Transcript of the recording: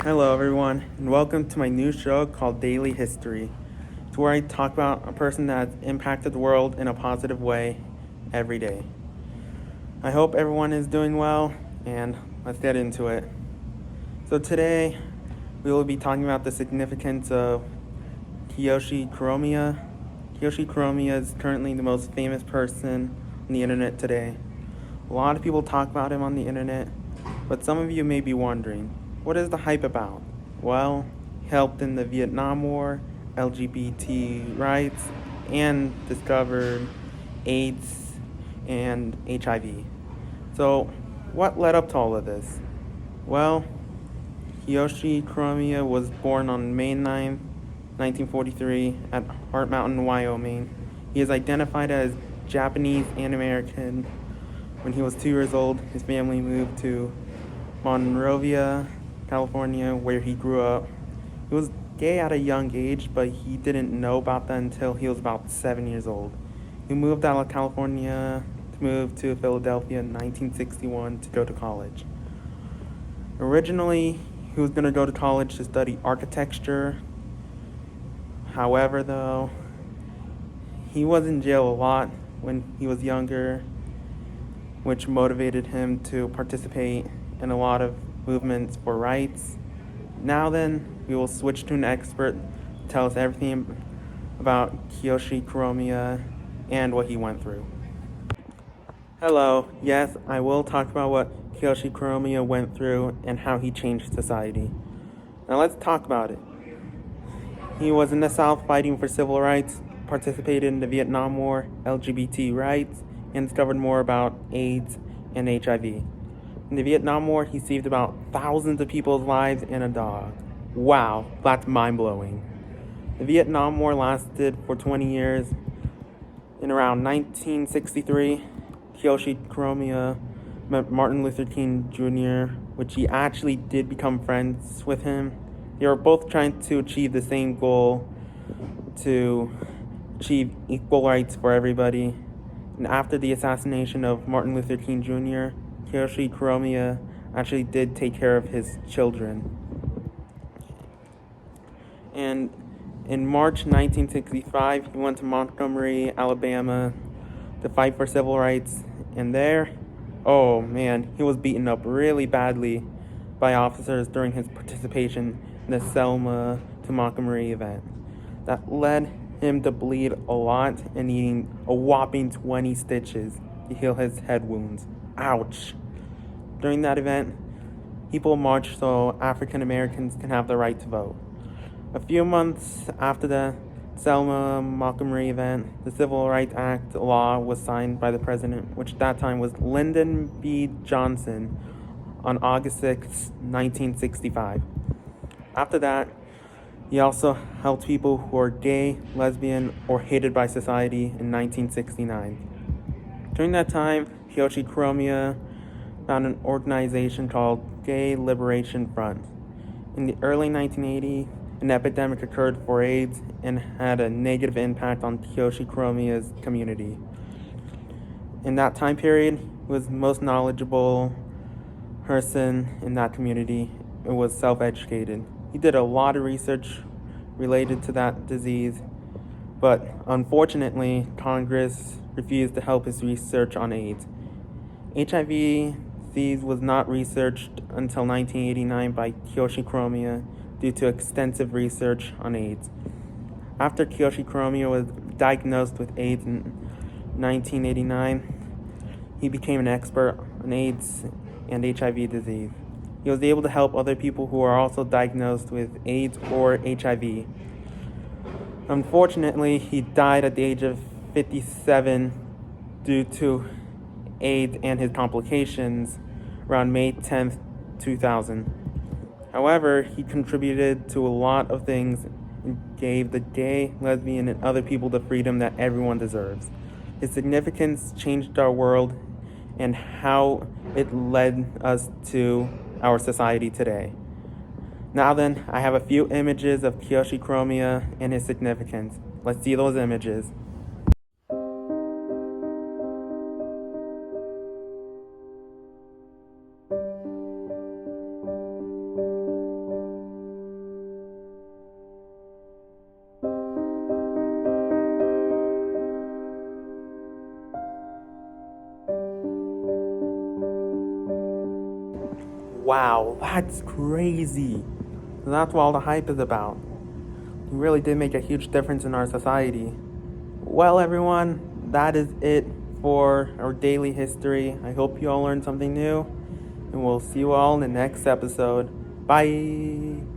Hello, everyone, and welcome to my new show called Daily History. It's where I talk about a person that has impacted the world in a positive way every day. I hope everyone is doing well, and let's get into it. So, today we will be talking about the significance of Kiyoshi Kuromiya. Kiyoshi Kuromiya is currently the most famous person on the internet today. A lot of people talk about him on the internet, but some of you may be wondering, what is the hype about? Well, he helped in the Vietnam War, LGBT rights, and discovered AIDS and HIV. So, what led up to all of this? Well, Kiyoshi Kuromiya was born on May 9, 1943 at Heart Mountain, Wyoming. He is identified as Japanese and American. When he was 2 years old, his family moved to Monrovia, California, where he grew up. He was gay at a young age, but he didn't know about that until he was about 7 years old. He moved out of California to move to Philadelphia in 1961 to go to college. Originally, he was going to go to college to study architecture. However, though, he was in jail a lot when he was younger, which motivated him to participate in a lot of movements for rights. Now then, we will switch to an expert to tell us everything about Kiyoshi Kuromiya and what he went through. Hello, yes, I will talk about what Kiyoshi Kuromiya went through and how he changed society. Now let's talk about it. He was in the South fighting for civil rights, participated in the Vietnam War, LGBT rights, and discovered more about AIDS and HIV. In the Vietnam War, he saved about thousands of people's lives and a dog. Wow, that's mind-blowing. The Vietnam War lasted for 20 years. In around 1963, Kiyoshi Kuromiya met Martin Luther King Jr., which he actually did become friends with him. They were both trying to achieve the same goal, to achieve equal rights for everybody. And after the assassination of Martin Luther King Jr., Kiyoshi Kuromiya actually did take care of his children. And in March 1965, he went to Montgomery, Alabama to fight for civil rights. And there, oh man, he was beaten up really badly by officers during his participation in the Selma to Montgomery event. That led him to bleed a lot and needing a whopping 20 stitches to heal his head wounds. Ouch. During that event, people marched so African Americans can have the right to vote. A few months after the Selma Montgomery event, the Civil Rights Act law was signed by the president, which at that time was Lyndon B. Johnson, on August 6, 1965. After that, he also helped people who are gay, lesbian, or hated by society in 1969. During that time, Kiyoshi Kuromiya founded an organization called Gay Liberation Front. In the early 1980s, an epidemic occurred for AIDS and had a negative impact on Kiyoshi Kuromiya's community. In that time period, he was the most knowledgeable person in that community. It was self-educated. He did a lot of research related to that disease, but unfortunately, Congress refused to help his research on AIDS. HIV disease was not researched until 1989 by Kiyoshi Kuromiya due to extensive research on AIDS. After Kiyoshi Kuromiya was diagnosed with AIDS in 1989, he became an expert on AIDS and HIV disease. He was able to help other people who are also diagnosed with AIDS or HIV. Unfortunately, he died at the age of 57 due to AIDS and his complications around May 10th, 2000. However, he contributed to a lot of things and gave the gay, lesbian, and other people the freedom that everyone deserves. His significance changed our world and how it led us to our society today. Now then, I have a few images of Kiyoshi Kuromiya and his significance. Let's see those images. Wow, that's crazy. That's what all the hype is about. He really did make a huge difference in our society. Well, everyone, that is it for our daily history. I hope you all learned something new, and we'll see you all in the next episode. Bye!